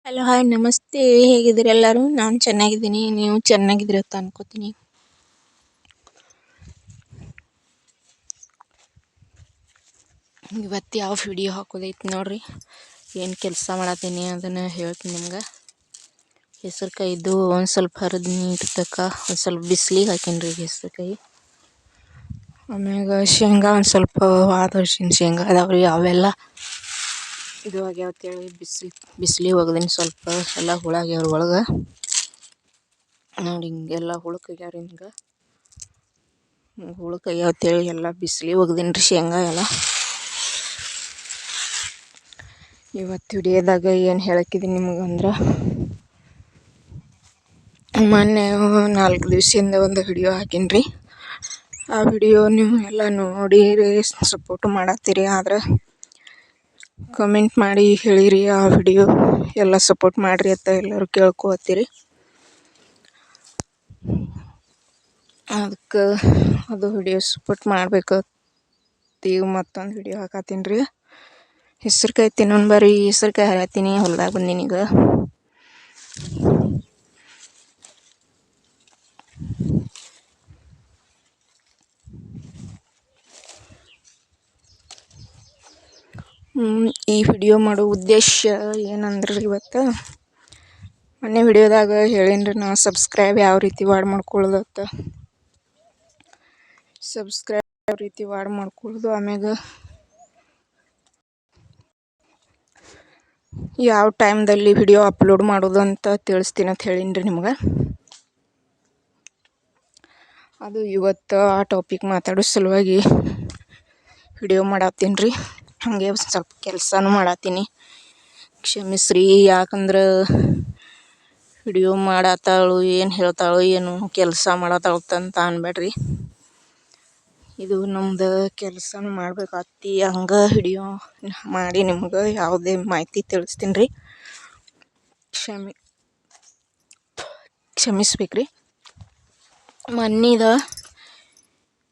Hello hi ನಮಸ್ತೆ. ಹೇಗಿದ್ದೀರಿ ಎಲ್ಲರೂ? ನಾನು ಚೆನ್ನಾಗಿದ್ದೀನಿ, ನೀವು ಚೆನ್ನಾಗಿದ್ದೀರಿ ಅಂತ ಅನ್ಕೋತೀನಿ. ಇವತ್ತು ಯಾವ ವಿಡಿಯೋ ಹಾಕೋದೈತಿ ನೋಡ್ರಿ. ಏನು ಕೆಲಸ ಮಾಡತ್ತೀನಿ ಅದನ್ನು ಹೇಳ್ತೀನಿ ನಿಮ್ಗೆ. ಹೆಸರುಕಾಯಿದ್ದು ಒಂದು ಸ್ವಲ್ಪ ಹರಿದು ನೀಡ್ತಕ್ಕ ಒಂದು ಸ್ವಲ್ಪ ಬಿಸಿಲಿಗೆ ಹಾಕೀನಿ ಹೆಸರುಕಾಯಿ. ಆಮ್ಯಾಗ ಶೇಂಗಾ ಒಂದು ಸ್ವಲ್ಪ ವಾದ ವರ್ಷಿನ ಶೇಂಗಾ ಅದಾವ್ರಿ, ಅವೆಲ್ಲ ಇದು ಆಗ್ಯಾವತ್ತೇಳಿ ಬಿಸಿಲಿಗೆ ಒಗ್ದೀನಿ. ಸ್ವಲ್ಪ ಎಲ್ಲ ಹುಳ ಆಗ್ಯಾವ್ರ ಒಳಗೆ ನೋಡಿ, ಹಿಂಗೆಲ್ಲ ಹುಳಕ್ಕಾಗ್ಯಾವ್ರಿ. ಹಿಂಗೆ ಹುಳಕ್ಕಾಗ್ಯಾವತ್ತೇಳಿ ಎಲ್ಲ ಬಿಸಿಲಿಗೆ ಒಗ್ದೀನಿ ರೀ ಶೇಂಗಾ ಎಲ್ಲ. ಇವತ್ತು ವಿಡಿಯೋದಾಗ ಏನು ಹೇಳಕ್ಕಿದ್ದೀನಿ ನಿಮಗಂದ್ರೆ, ಮೊನ್ನೆ 4 ದಿವಸದಿಂದ ಒಂದು ವಿಡಿಯೋ ಹಾಕೀನಿ ರೀ. ಆ ವಿಡಿಯೋ ನೀವು ಎಲ್ಲ ನೋಡಿ ಸಪೋರ್ಟ್ ಮಾಡತ್ತೀರಿ. ಆದ್ರೆ ಕಮೆಂಟ್ ಮಾಡಿ ಹೇಳಿರಿ, ಆ ವಿಡಿಯೋ ಎಲ್ಲ ಸಪೋರ್ಟ್ ಮಾಡಿರಿ ಅಂತ ಎಲ್ಲರೂ ಕೇಳ್ಕೊತೀರಿ. ಅದಕ್ಕೆ ಅದು ವಿಡಿಯೋ ಸಪೋರ್ಟ್ ಮಾಡಬೇಕು. ಈಗ ಮತ್ತೊಂದು ವಿಡಿಯೋ ಹಾಕತ್ತೀನಿ ರೀ. ಹೆಸರುಕಾಯಿ ತಿನ್ನೋಣ ಬರ್ರಿ. ಹೆಸರುಕಾಯಿ ಹರಿಯತ್ತೀನಿ, ಹೊಲ್ದಾಗ ಬಂದೀನಿ ಈಗ. ಈ ವಿಡಿಯೋ ಮಾಡೋ ಉದ್ದೇಶ ಏನಂದ್ರೆ, ಇವತ್ತು ಮೊನ್ನೆ ವಿಡಿಯೋದಾಗ ಹೇಳೀನಿ ನಾ ಸಬ್ಸ್ಕ್ರೈಬ್ ಯಾವ ರೀತಿ ಮಾಡ್ಕೊಳ್ಳೋದತ್ತ. ಸಬ್ಸ್ಕ್ರೈಬ್ ಯಾವ ರೀತಿ ಮಾಡ್ಕೊಳ್ಳೋದು, ಆಮ್ಯಾಗ ಯಾವ ಟೈಮ್ದಲ್ಲಿ ವಿಡಿಯೋ ಅಪ್ಲೋಡ್ ಮಾಡೋದು ಅಂತ ತಿಳಿಸ್ತೀನಿ ಅಂತ ಹೇಳೀನಿ ರೀ ನಿಮ್ಗೆ. ಅದು ಇವತ್ತು ಆ ಟಾಪಿಕ್ ಮಾತಾಡೋ ಸಲುವಾಗಿ ವಿಡಿಯೋ ಮಾಡತ್ತೀನಿ ರೀ. ಹಾಗೆ ಸ್ವಲ್ಪ ಕೆಲಸನೂ ಮಾಡತ್ತೀನಿ, ಕ್ಷಮಿಸ್ರಿ. ಯಾಕಂದ್ರೆ ವಿಡಿಯೋ ಮಾಡತ್ತಾಳು ಏನು ಹೇಳ್ತಾಳು ಏನು ಕೆಲಸ ಮಾಡತ್ತಾಳು ಅಂತ ಅನ್ಬೇಡ್ರಿ. ಇದು ನಮ್ದು ಕೆಲಸನೂ ಮಾಡ್ಬೇಕಾಗ್ತಿ, ಹಂಗೆ ವಿಡಿಯೋ ಮಾಡಿ ನಿಮ್ಗೆ ಯಾವುದೇ ಮಾಹಿತಿ ತಿಳಿಸ್ತೀನಿ ರೀ. ಕ್ಷಮಿಸ್ಬೇಕ್ರಿ. ಮೊನ್ನೆದ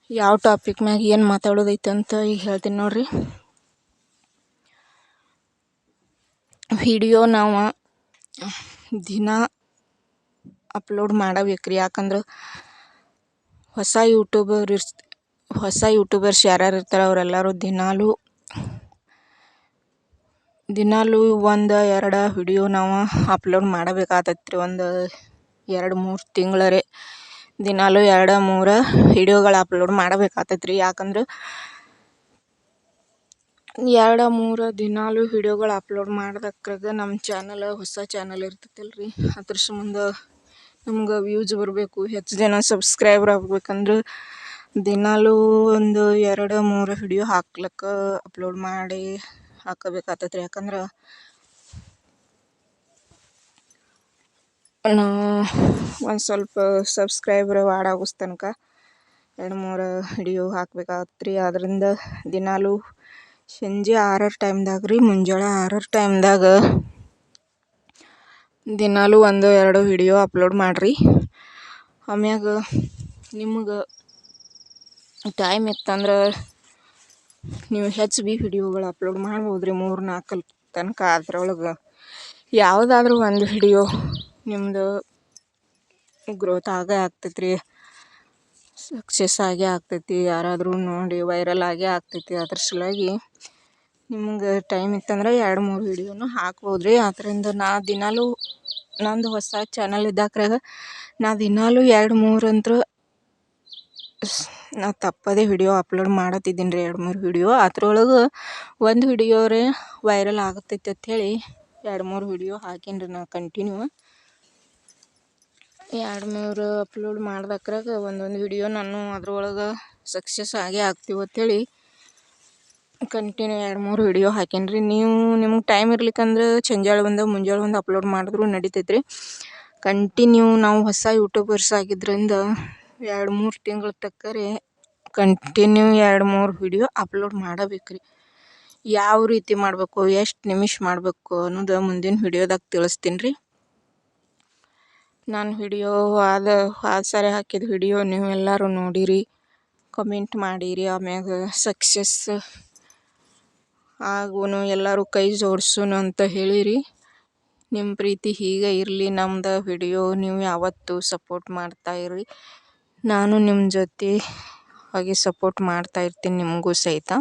ಯಾವ ಟಾಪಿಕ್ ಮ್ಯಾಗ ಏನು ಮಾತಾಡೋದೈತೆ ಅಂತ ಈಗ ಹೇಳ್ತೀನಿ ನೋಡ್ರಿ. ವಿಡಿಯೋ ನಾವು ದಿನ ಅಪ್ಲೋಡ್ ಮಾಡಬೇಕ್ರಿ. ಯಾಕಂದ್ರೆ ಹೊಸ ಯೂಟ್ಯೂಬರ್ಸ್ ಯಾರ್ಯಾರು ಇರ್ತಾರೆ ಅವರೆಲ್ಲರೂ ದಿನಾಲೂ 1-2 ವಿಡಿಯೋ ನಾವು ಅಪ್ಲೋಡ್ ಮಾಡಬೇಕಾಗತ್ತೆ ರೀ. ಒಂದು 2-3 ತಿಂಗಳರೆ ದಿನಾಲೂ 2-3 ವಿಡಿಯೋಗಳು ಅಪ್ಲೋಡ್ ಮಾಡಬೇಕಾಗತ್ತೆ ರೀ. ಯಾಕಂದ್ರೆ 2-3 ದಿನಾಲೂ ವಿಡಿಯೋಗಳು ಅಪ್ಲೋಡ್ ಮಾಡಿದಕ್ರಾಗ ನಮ್ಮ ಚಾನಲ್ ಹೊಸ ಚಾನಲ್ ಇರ್ತೈತಲ್ಲ ರೀ, ಅದ್ರ ಸಂಬಂಧ ನಮ್ಗೆ ವ್ಯೂಸ್ ಬರಬೇಕು, ಹೆಚ್ಚು ಜನ ಸಬ್ಸ್ಕ್ರೈಬರ್ ಆಗ್ಬೇಕಂದ್ರೆ ದಿನಾಲೂ ಒಂದು 2-3 ವಿಡಿಯೋ ಅಪ್ಲೋಡ್ ಮಾಡಿ ಹಾಕಬೇಕಾಗ್ತೈತೆ ರೀ. ಯಾಕಂದ್ರೆ ನಾವು ಒಂದು ಸ್ವಲ್ಪ ಸಬ್ಸ್ಕ್ರೈಬರ್ ಆಗೋಸ್ ತನಕ 2-3 ವಿಡಿಯೋ ಹಾಕಬೇಕಾಗತ್ತೆ ರೀ. ಅದರಿಂದ ದಿನಾಲೂ ಸಂಜೆ 6 ಟೈಮ್ದಾಗ ರೀ, ಮುಂಜಾನೆ 6 ಟೈಮ್ದಾಗ ದಿನಾಲೂ 1-2 ವಿಡಿಯೋ ಅಪ್ಲೋಡ್ ಮಾಡಿರಿ. ಆಮ್ಯಾಗ ನಿಮ್ಗೆ ಟೈಮ್ ಇತ್ತಂದ್ರೆ ನೀವು ಹೆಚ್ಚು ವಿಡಿಯೋಗಳು ಅಪ್ಲೋಡ್ ಮಾಡ್ಬೋದು ರೀ, 3-4 ತನಕ. ಅದ್ರೊಳಗೆ ಯಾವುದಾದ್ರೂ ಒಂದು ವಿಡಿಯೋ ನಿಮ್ಮದು ಗ್ರೋತ್ ಆಗೇ ಆಗ್ತೈತೆ ರೀ, ಸಕ್ಸಸ್ ಆಗೇ ಆಗ್ತೈತಿ, ಯಾರಾದರೂ ನೋಡಿ ವೈರಲ್ ಆಗೇ ಆಗ್ತೈತಿ. ಅದ್ರ ಸಲುವಾಗಿ ನಿಮ್ಗೆ ಟೈಮ್ ಇತ್ತಂದ್ರೆ 2-3 ವಿಡಿಯೋನು ಹಾಕ್ಬೋದು ರೀ. ಅದರಿಂದ ನಂದು ಹೊಸ ಚಾನಲ್ ಇದ್ದಾಕ್ರಾಗ ನಾ ದಿನಾಲೂ 2-3 ಅಂತೂ ನಾ ತಪ್ಪದೇ ವಿಡಿಯೋ ಅಪ್ಲೋಡ್ ಮಾಡತ್ತಿದ್ದೀನಿ ರೀ. 2-3 ವಿಡಿಯೋ ಅದ್ರೊಳಗೆ ಒಂದು ವಿಡಿಯೋರೇ ವೈರಲ್ ಆಗತ್ತೈತೆ ಅಂಥೇಳಿ 2-3 ವಿಡಿಯೋ ಹಾಕೀನಿ ರೀ. ನಾ ಕಂಟಿನ್ಯೂ 2-3 ಅಪ್ಲೋಡ್ ಮಾಡ್ದಕ್ರಾಗ ಒಂದೊಂದು ವಿಡಿಯೋ ನಾನು ಅದ್ರೊಳಗೆ ಸಕ್ಸಸ್ ಆಗೇ ಆಗ್ತೀವಿ ಅಂಥೇಳಿ ಕಂಟಿನ್ಯೂ 2-3 ವಿಡಿಯೋ ಹಾಕೀನಿ ರೀ. ನಿಮ್ಗೆ ಟೈಮ್ ಇರ್ಲಿಕ್ಕಂದ್ರೆ ಮುಂಜಾನೆ ಒಂದು ಅಪ್ಲೋಡ್ ಮಾಡಿದ್ರು ನಡಿತೈತೆ ರೀ. ಕಂಟಿನ್ಯೂ ನಾವು ಹೊಸ ಯೂಟ್ಯೂಬರ್ಸ್ ಆಗಿದ್ದರಿಂದ 2-3 ತಿಂಗಳ ತಕ್ಕರೆ ಕಂಟಿನ್ಯೂ 2-3 ವಿಡಿಯೋ ಅಪ್ಲೋಡ್ ಮಾಡಬೇಕು ರೀ. ಯಾವ ರೀತಿ ಮಾಡಬೇಕು, ಎಷ್ಟು ನಿಮಿಷ ಮಾಡಬೇಕು ಅನ್ನೋದು ಮುಂದಿನ ವಿಡಿಯೋದಾಗ ತಿಳಿಸ್ತೀನಿ ರೀ. ನಾನು ವಿಡಿಯೋ ಆದ ಸಾರಿ ಹಾಕಿದ ವಿಡಿಯೋ ನೀವೆಲ್ಲರೂ ನೋಡಿರಿ, ಕಮೆಂಟ್ ಮಾಡಿರಿ. ಆಮ್ಯಾಗ ಸಕ್ಸಸ್ ಆಗೋನು ಎಲ್ಲರೂ ಕೈ ಜೋಡಿಸೋಣ ಅಂತ ಹೇಳಿರಿ. ನಿಮ್ಮ ಪ್ರೀತಿ ಹೀಗೆ ಇರಲಿ. ನಮ್ದು ವಿಡಿಯೋ ನೀವು ಯಾವತ್ತೂ ಸಪೋರ್ಟ್ ಮಾಡ್ತಾ ಇರಿ. ನಾನು ನಿಮ್ಮ ಜೊತೆ ಹಾಗೆ ಸಪೋರ್ಟ್ ಮಾಡ್ತಾ ಇರ್ತೀನಿ ನಿಮಗೂ ಸಹಿತ.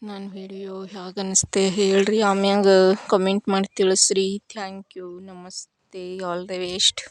ನನ್ನ ವಿಡಿಯೋ ಹೇಗೆ ಅನಿಸ್ತೆ ಹೇಳ್ರಿ, ಆಮ್ಯಾಗ ಕಮೆಂಟ್ ಮಾಡಿ ತಿಳಿಸ್ರಿ. ಥ್ಯಾಂಕ್ ಯು, ನಮಸ್ತೆ, ಆಲ್ ದ ಬೆಸ್ಟ್.